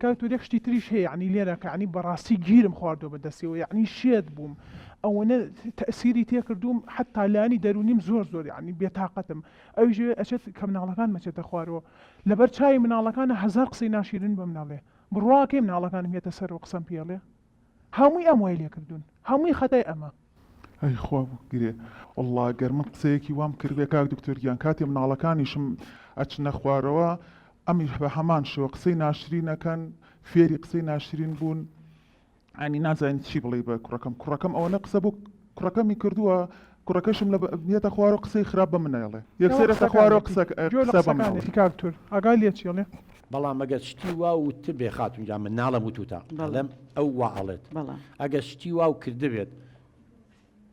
کاکتۆر یەک شتی تریش هەیە یعنی لێرە کە یعنی بەڕاستی گیرم خواردەوە بەدەستیەوە یعنی شێت بووم ئەوەنە تەسیری تێکردوم حتا لانی دەرونیم زۆر یعنی بێتاقەتم ئەوژێ ئەچێت کە مناڵەکان مەچێتە خوارەوە لەبەر چای مناڵەکانە هەزار قسەی ناشیرن بە مناڵێ بڕواکەی مناڵەکانم هێتە سەر و قسەم پێڵێ هەمووی ئەم وای لێکردوون هەمووی خەتای ئەمە ئەی خوا بگرێ والله گەر من قسەیەکی وام کردێ کاک دکتۆریان کاتێ مناڵەکانیشم ئەچنە خوارەوە ئەمیش بە هەمان شێوە قسەی ناشرینەکەن فێری قسەی ناشرین بوون ئەنی نازانین چی بڵێ بە کوڕەکەم ئەوەنە قسە بوو کوڕەکەمی کردووە کوڕەکەشم لە بێتە خوارەوە قسەی خراپ بە منەڵێ یەکسێرە خوارەوە قسە بە مناڵێ کاکتۆر ئاگای لێ چێڵێ بەڵام ئەگەر شتی وا و تبێ خاتونجا من ناڵە وتوتە بەڵێم ئەو واڵێت ئەگەر شتی وا و کردبێت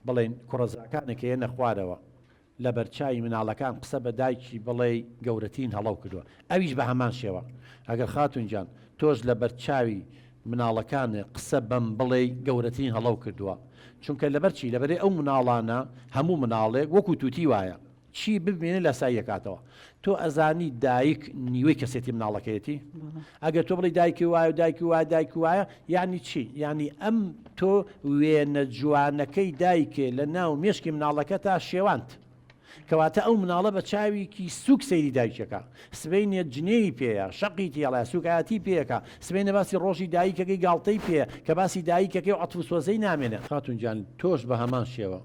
بڵێن کوڕەزاکانێک هێنە خوارەوە لە بەرچای مناڵەکان قسە بە دایکی بڵێ گەورەترین هەڵەو کردووە ئەویش بە هەمان شێوە ئەگەر خاتونجان تۆش لە بەرچاوی مناڵەکانە قسە بەم بڵێ گەورەترین هەڵەو کردووە چونکە لەبەرچی لەبەرێ ئەو مناڵانە هەموو مناڵێک وەکو تووتی وایە چی ببینێ لە سایەکاتەوە تۆ ئەزانی دایک نیوەی کەسێتی مناڵەکەیەتی ئەگەر تۆ بڵی دایکی وایە و دایکی وایە یعنی چی یعنی ئەم تۆ وێنە جوانەکەی دایکێ لە ناو مێشکی مناڵەکە تا شێوانت کەواتە ئەو مناڵە بە چاویکی سوک سەیری دایکەکە سبەینێت جنێی پێەیە شەقی تێڵە سوکایەتی پێەکە سبەینە باسی ڕۆژی دایکەکەی گاڵتەی پێ کە باسی دایکەکەی و عەتفوسۆزەی نامێنێ خاتونجان تۆش بە هەمان شێوە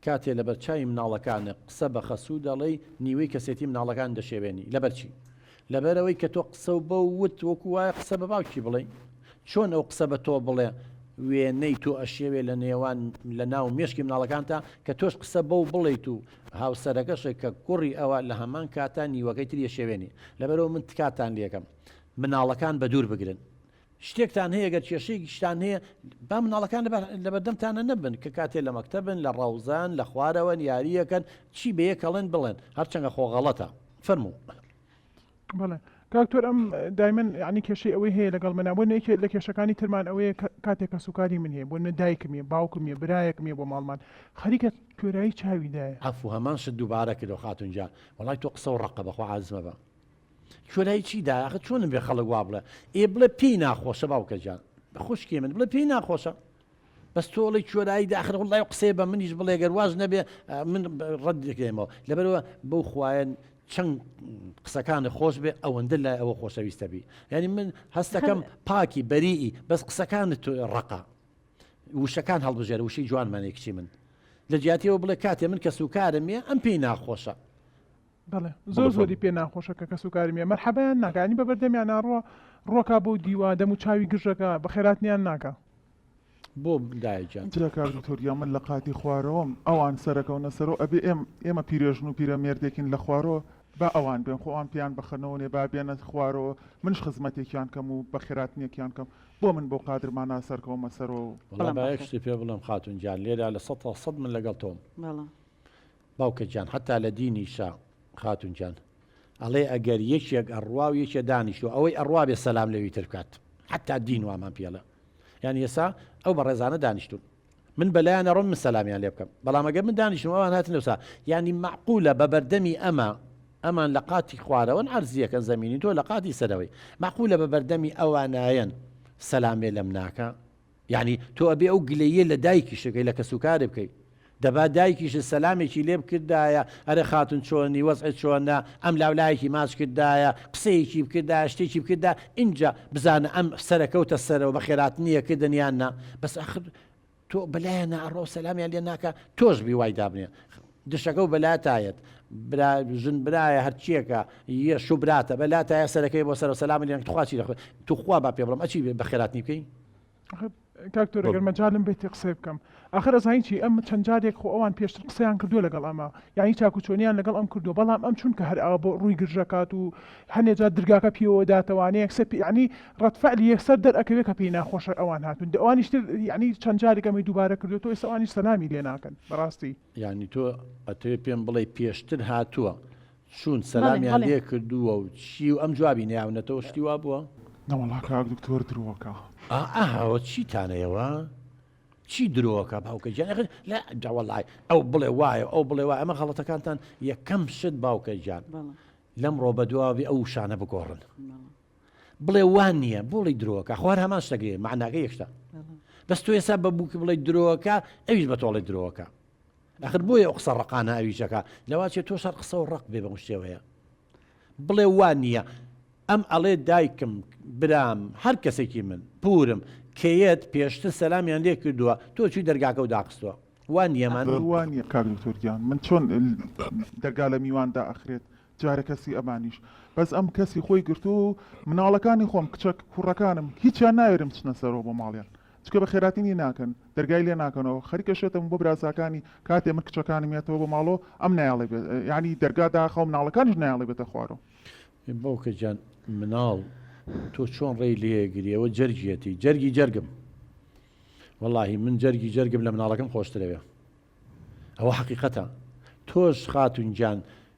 کاتێ لە بەرچاوی مناڵەکانە قسە بە خەسوو دەڵێ نیوەی کەسێتی مناڵەکان دەشێوێنی لەبەرچی لەبەرەوەی کە تۆ قسە و بە وت وەکو وایە قسە بە باوکی بڵێ چۆن ئەو قسە بە تۆ بڵێ وێنەی تۆ ئەشێوێ لە نێوان لە ناو مێشکی مناڵەکان تا کە تۆش قسە بەو بڵێیت و هاوسەرەکەشێک کە کوڕی ئەوە لە هەمان کاتان نیوەکەی تریە شێوێنی لەبەرەوە من تکاتان لێکم مناڵەکان بە دوور بگرن شتێکتان هەیە گەر کێشەیەکی شتان هەیە با مناڵەکان لە بەردەمتانە نەبن کە کاتێ لە مەکتەبن لە ڕەوزان لە خوارەوە یاریەکەن چی بەیەکەڵێن بڵێن هەرچەنگە خۆغەڵەتە فەرموو بڵێ کاکتۆر ئەم دایمەن یعنی کێشەی ئەوەی هەیە لەگەڵ منە بۆ نەیەکێت لە کێشەکانی ترمان ئەوەیە کاتێک کە سوکاری من هەیە بۆ نە دایکمیە باوکمیە برایەکمیە بۆ ماڵمان خەریکە کوێرایی چاویدایە ئەفو هەمان شت دووبارە کردەوە خاتونجان وەڵای تۆ قسە و ڕقە بەخوا عازمە بە کوێرایی چیدا ئاخە چۆنم بێ خەڵک وا بڵێ ئێ بڵێ پێی ناخۆشە باوکە جان بەخۆشکی من بڵێ پێی ناخۆشە بەس تۆڵی کوێرایی داخر وڵای قسەی بە منیش بڵێ گەر واز نەبێ من ڕەت دەکەیمەوە لەبەرەوە بەو خوایەن چەند قسەکانی خۆش بێ ئەوەندە لای ئەوە خۆشەویستە بی یعنی من هەستەکەم پاکی بەریئی بەس قسەکانت ڕقا وشەکان هەڵبژێر وشەی جوانمانێک کچی من لە جیاتیەوە بڵێ کاتێ من کە سوکارم ێ ئەم پێی ناخۆشە بەڵێ زۆری پێ ناخۆشەکە کە سوکارمیە مەرحەبەیان ناکانی بە بەردەمیان ناڕوە ڕۆکا بۆ دیوا دەم و چاوی گژەکە بە خێراتنیان ناکە بۆ دایجان کار دکتۆریا من لە قاتی خوارەوەم ئەوان سەرەکەونە سەرۆ ئەبێ ئێمە پیرێژن و پیرەمێردێکین لە خوارەوە با ئەوان بێن خۆوان پیان بەخەنەوەێ با بێنە خوارەوە منش خزمەتێکیان کەم و بە خێراتنیەکیان کەم بۆ من بۆ قادرمان ناسەرکەومە سەرەوە بەڵامشتی پێ بڵم خاتونجان لێرا لە 100 من لەگەڵ تۆم باوکە گیان حتا لە دینیشا خاتونجان ئەڵێ ئەگەر یەکێک ئەڕوا و یەکێ دانیشتو ئەوەی ئەڕوا بێ سەلام لەوی تر بکات حتا دین وامان پێڵە یعنی ئێستا ئەو بە ڕێزانە دانیشتون من بەلایەنە ڕۆم من سەلامیان لێ بکەم بەڵام ئەگەر من دانیشتم ئەوان هاتن لەوسا یعنی معقولە بە بەردەمی ئەمان لە قاتی خوارەوەن عەرزیەکەن زەمینی تۆ لە قاتی سەرەوەی معقولە بە بەردەمی ئەوانایەن سەلامێ لەم ناکە یعنی تۆ ئەبێ ئەو گلەیە لە دایکی شەکەی لە کە سوکارێ بکەیت دەبا دایکیش سەلامێکی لێ بکردایە ئەرە خاتون چۆنی وەزعت چۆنە ئەم لاولایەکی ماچ کردایە قسەیەکی بکردایە شتێکی بکردا اینجا بزانە ئەم سەرەکەوتە سەرەوە بە خێراتنیە کردنیاننا بەس ئەخر تۆ بەلایەنە ئەڕۆ سەلامیان لێ ناکە تۆش بی وای دابنێ دشەکە و بەلاتایەت ژن برایە هەرچیەکە یە شوبراتە بەلاتایە سەرەکەی بۆ سەر و سەلامی لێن تخواچی لە توخوا با پێ بڵم ئەچی بە خێراتنی بکەی کاکتۆر ئەگەر مەجالم بێتی قسەی بکەم ئاخر ئەزانین چی ئەم چەند جارێک خۆ ئەوان پێشتر قسەیان کردووە لەگەڵ ئەمە یعنی چاکوچۆنیان لەگەڵ ئەم کردو بەڵام ئەم چونکە هەر ئەوە بۆ ڕووی گرژەکات و هەنێجار درگاکە پێوە داتەوانەیە یەکسەر یعنی ڕەتفعلی یەکسەر دەرئەکەوێت کە پێی ناخۆشە ئەوان هاتون ئەوانیشتر یعنی چەند جارێک ئەمەی دووبارە کردو تۆ ئێستا ئەوانیش سەلامی لێ ناکەن بەڕاستی یعنی تۆ ئەتەوێت پێم بڵێ پێشتر هاتووە چون سەلامیان لێ کردووە و چی و ئەم جوابی نیاونەتەوە شتی وا بووە نەوەڵا کاک دکتۆر درۆکە ئەوە چیتانەیەوە چی درۆکە باوکە گیان لا داوەڵای ئەو بڵێ وایە ئەو بڵێ وایە ئەمە غەڵەتەکانتان یەکەم شت باوکە گیان لەم ڕۆ بە دواوی ئەو شانە بگۆڕن بڵێ وان نییە بۆڵی درۆکە خوار هەمان شتەگرێ معناکە یەکشتە بەس تۆ ێستا بە بووکە بڵێ درۆکە ئەویش بە تۆڵی درۆکە ئەخر بۆیە ئەو قسە ڕقانە ئەویشەکە لەواچێ تۆ شەر قسە و ڕق بێ بە شتێوەیە بڵێ وان نییە ئەم ئەڵێ دایکم برام هەر کەسێکی من پورم کەیەت پێشتر سەلامیان لێ کردووە تۆ چوی دەرگاکە و داخستووە وان نیەمان وانە کاک دکتۆرگیان من چۆن دەرگا لە میواندا ئەخرێت جارە کەسی ئەمانیش بەس ئەم کەسی خۆی گرت و مناڵەکانی خۆم کچە کوڕەکانم هیچیان ناوێرم چنە سەرەوە بۆ ماڵیان چکە بە خێراتینی ناکەن دەرگای لێ ناکەنەوە خەریکە شێتم بۆ براساکانی کاتێ من کچەکانم مێتەوە بۆ ماڵۆ ئەم نایڵێ یعنی دەرگادا خەو مناڵەکانیش نایڵێ بێتە خوارەوە باوکە جان مناڵ تۆ چۆن ڕێی لێگریەوە جەرگیەتی جەرگی جەرگم واللهی من جەرگی جەرگم لە مناڵەکەم خۆشترەوێ ئەوە حقیقەتە تۆش خاتونجان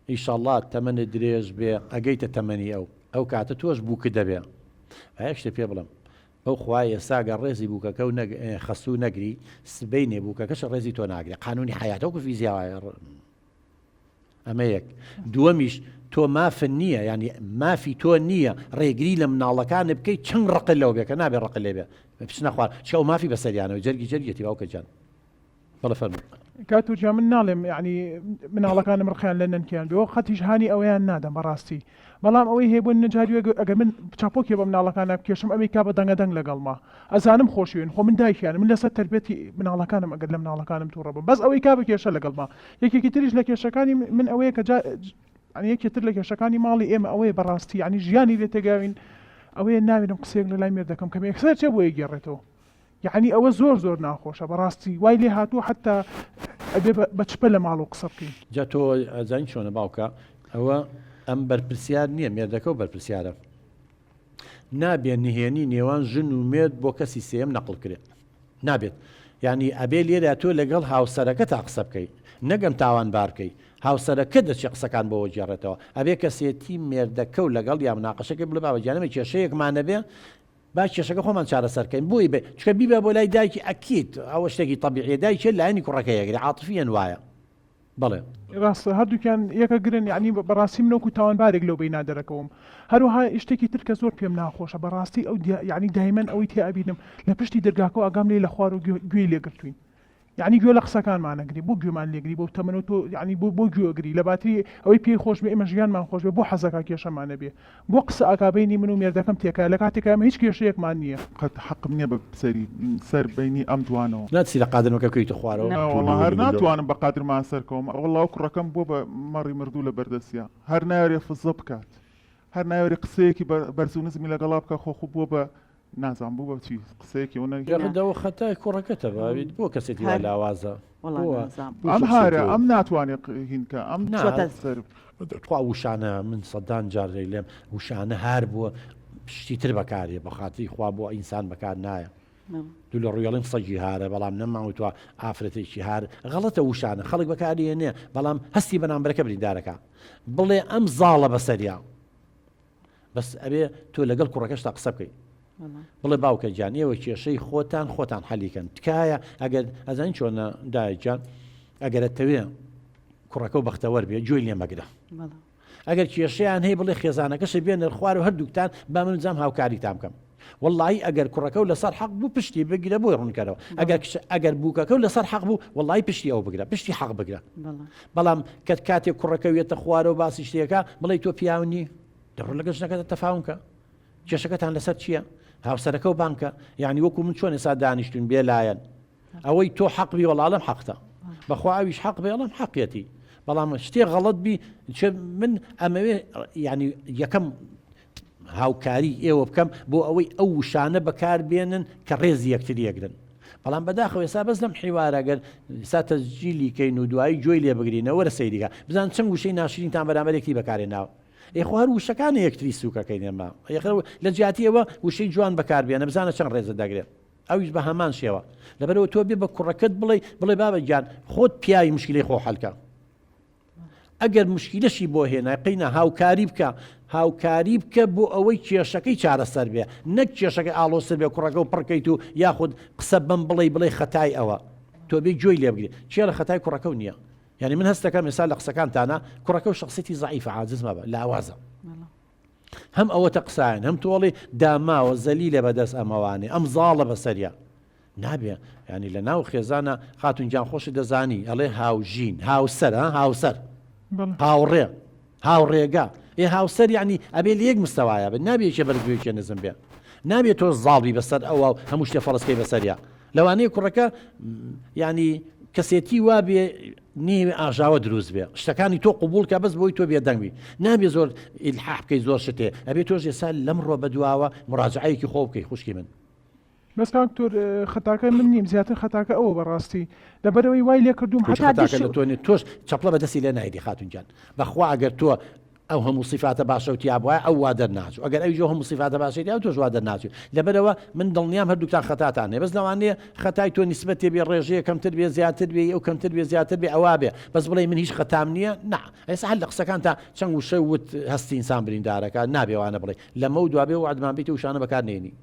ئیشەڵڵا تەمەنە درێژ بێ ئەگەیتە تەمەنی ئەو کاتە تۆش بووکە دەبێ هەیە شتێ پێ بڵم ئەو خوای ئێستاگە ڕێزی بووکەکە و خەسوو نەگری سبەی نێبووکەکەش ڕێزی تۆ ناگرێت قانونی حیاتەوەکو فیزیاوایە ئەمە یەک دووەمیش تۆ مافن نییە ینی مافی تۆ نییە ڕێگری لە مناڵەکانە بکەیت چەند ڕقل لەو بێکە نابێ ڕقل لێ بێ پچ نەخوار چاو مافی بەسەریانەوە جەرگی جەرگێتی باوکە جان بەڵە فەرموو کاتوجا من ناڵێم ینی مناڵەکانم ڕخیان لە نەنکیان بێەوە خەتیش هانی ئەوەیان نادەم بەڕاستی بەڵام ئەوەی هەیە بۆ نەجاری ئەگەر من چاپۆکی بە مناڵەکانە بکێشم ئەمیکا بە دەنگەدەنگ لەگەڵما ئەزانم خۆشیێن خۆ من دایکیان من لەسەر تربێتی مناڵەکانم ئەگەر لە مناڵەکانم تووڕە بم بەس ئەوەی کا بکێشە لەگەڵما یەکێکی تریش لە کێشەکانی من ئەوەیە کە یەکێتر لە کێشەکانی ماڵی ئێمە ئەوەیە بەڕاستی ینی ژیانی لێ تێگاوین ئەوەیە ناوێنم قسێک لە لای مێر دەکەم کە یەکسەر چێ بۆ یەگێڕێتەوە یعنی ئەوە زۆر ناخۆشە بەڕاستی وای لێ هاتووە حتا ئەبێ بە چپە لە ماڵ و قسە بکەین جا تۆ ئەزانی چۆنە باوکە ئەوە ئەم بەرپرسیار نییە مێردەکە و بەرپرسیارە نابێت نهێنی نێوان ژن و مێرد بۆ کەسی سێم نەقڵ کرێت نابێت ینی ئەبێ لێرە تۆ لەگەڵ هاوسەرەکە تا قسە بکەیت نەگەم تاوان بارکەی هاوسەرەکە دەچێت قسەکان بۆەوە جێڕێتەوە ئەبێ کەسێتی مێردەکە و لەگەڵ یا مناقەشەکە بڵێ باوەجانەمە کێشەیەکمانە بێ با کێشەکە خۆمان چارەسەرکەین بۆی بێ چکە بیبە بۆ لای دایکی ئەکیت ئەوە شتێکی تەبیعیە دایکێ لایەنی کوڕەکە یەگری عاتفیان وایە بڵێ ڕاستە هەردووکیان یەکە گرن یعنی بەڕاستی منەوەکو تاوانبارێک لەو بیننا دەرەکەوم هەروها شتێکی تر کە زۆر پێم ناخۆشە بەڕاستی ئەو یعنی دایمەن ئەوەی تێبینم لە پشتی دەرگاکە ئاگام لێ لە خوار و گوێی لێگرتوین یعنی گوێ لە قسەکانمانەگری بۆ گوێمان لێگری بۆ تەمەنەوە تۆ یعنی بۆ گوێگری لە باتری ئەوەی پێی خۆش بێ ئێمە ژیانمان خۆش بێ بۆ حەزەکە کێشەمانە بێ بۆ قسە ئاکابینی من و مێردەکەم تێکە لە کاتێکە ئەمە هیچ کێشەیەکمان نییە قەت حەقم نییە بە سەری سەر بینی ئەم دوانەوە ناچی لە قادرمەکە بکەیتە خوارەوە هەر ناتوانم بە قادرمان سەرکەوم وەڵاو کوڕەکەم بۆ بە مەڕی مردوو لە بەردەستیە هەر ناوێ فزە بکات هەر ناوێ قسەیەکی بەرز و نزمی لەگەڵا بکە خۆخو بۆ بە نازان بوو بە چی قسەیەکی ئەوەدەوە خەتای کوڕەکەتە باویت بۆ کەسێتی لاوازە ئەم هارە ئەم ناتوانێت هینکە ئەم خوا وشانە من سەدان جارێک لێم وشانە هار بووە پشتی تر بەکارێ بە خاتری خوا بۆ ئینسان بەکار نایە دوو لە ڕویڵیم سەجی هارە بەڵام نەماوتوە ئافرەتێکی هار غەڵەتە وشانە خەڵک بەکارێنێ بەڵام هەستی بەنامبەرەکە بریندارەکە بڵێ ئەم زاڵە بەسەریا بەس ئەبێ تۆ لەگەڵ کوڕەکەشتا قسە بکەیت بڵێ باوکە جان ئێوە کێشەی خۆتان حەلیکەن تکایە ئەگەر ئەزان چۆنە دایکجان ئەگەرەتەوێ کوڕەکە و بەختەوەەر بێ جوۆی لێ مەگرە ئەگەر کێشەیان هەیە بڵێ خێزانەکەش بێنە خوار و هەردووکتان با من جام هاوکاری تام بکەم واللهی ئەگەر کوڕەکە و لەسەر حەق بوو پشتی بگرە بۆی ڕوونکەرەوە ئەگەر بووکەکە و لەسەر حەق بوو واللهی پشتی ئەو بگرە پشتی حەق بگرە بەڵام کاتێک کوڕەکە وێتە خوارە و باسی شتێکە بڵێ تۆ پیاونی دەڕۆ لەگەڵ ژنەکەتە تەفاومکە کێشەکەتان لەسەر چییە هاوسەرەکە و بانکە یعنی وەکو من چۆن ئێستا دانیشتون بێ لایەن ئەوەی تۆ حەق بی وەڵام حەقتە بەخوا ئەویش حەق بێ ئەڵم حەقیەتی بەڵام شتێ غەڵەت بی من ئەمەوێ ینی یەکەم هاوکاری ئێوە بکەم بۆ ئەوەی ئەو وشانە بەکار بێنن کە ڕێزی یەکتر یەکرن بەڵام بەداخەوە ئێستا بەس لەم حیوارەگەر ئێستا تەسجیلیکەین و دوایی گوێی لێ بگرینەوە وەرە سەیریکە بزان چەند وشەی ناشرینتان بەرامبەرێکی بەکارێناوە ئێخوار وشەکانی یەکتری سووکەکەین ئێمە لە جیاتیەوە وشەی جوان بەکاربێنە بزانە چەند ڕێزە دەگرێت ئەویش بە هەمان شێوە لەبەرەوە تۆ بێ بە کوڕەکەت بڵێ بابە گیان خۆت پیاوی مشکلەی خۆ حەلکە ئەگەر مشکلەشی بۆ هێنای قینە هاوکاری بکە بۆ ئەوەی کێشەکەی چارەسەر بێ نەک کێشەکەی ئاڵۆسەر بێ کوڕەکە و پڕکەیت و یاخود قسە بم بڵێ خەتای ئەوە تۆ بێ گوێی لێ بگرێت چێ لە خەتای کوڕەکە و نییە یعنی من هەستەکەم ئێستا لە قسەکانتانە کوڕەکە و شخصیتی ضعیفە عاجز مەبە لاوازە هەم ئەوە تەقساین هەم تۆڵی داماوە زەلیلە بەدەست ئەمەوانێ ئەم زاڵە بەسەریا نابێ ینی لە ناو خێزانە خاتونجان خۆشی دەزانی ئەڵێ هاوژین هاوسەر هاوسەر هاوڕێ هاوڕێگا هاوسەر یعنی ئەبێ لە یەک مستەوایە بێت نابێت بەرگوێکی نزم بێ نابێت تۆ زاڵی بەسەر ئەوە هەموو شتێ فەڵسکەی بەسەریا لەوانەیە کوڕەکە ینی کەسێتی وا بێ نێوێ ئاژاوە دروست بێ شتەکانی تۆ قوبول کە بەس بۆی تۆ بێدەنگوی نابێ زۆر ئیلحاح بکەی زۆر شتێ ئەبێ تۆش ئێستا لەمڕۆ بەدواوە مراجعەیەکی خۆ بکەی خوشکی من بەس کاکتۆر خەتاکە من نیم زیاتر خەتاکە ئەوە بەڕاستی لەبەرەوەی وای لێ کردوم لە تۆنی تۆش چەپڵە بەدەستی لێ نایدی خاتونجان بەخوا ئەگەر تۆ ئەو هەموو صفاتە باشەوتیا بواە ئەو وا دەرناچوو ئەگەر ئەوی هەموو صفاتە باشێتی ئەو تۆش وا دەرناچوو لەبەرەوە من دڵنیام هەردووکتان خەتاتان هەیە بەس لەوانەیە خەتای تۆ نیسبەتێ بێ ڕێژەیە کەمتر بێ زیاتر بێ ئەو کەمتر بێ زیاتر بێ ئەوا بێ بەس بڵێ من هیچ خەتام نییە نا ئێستا هەر لە قسەکان تا چەند وشە وت هەستی ئینسان بریندارەکە نابێوانە بڵێ لەمە و دوابێ و عدمان بیت و شانە بەکار نێنی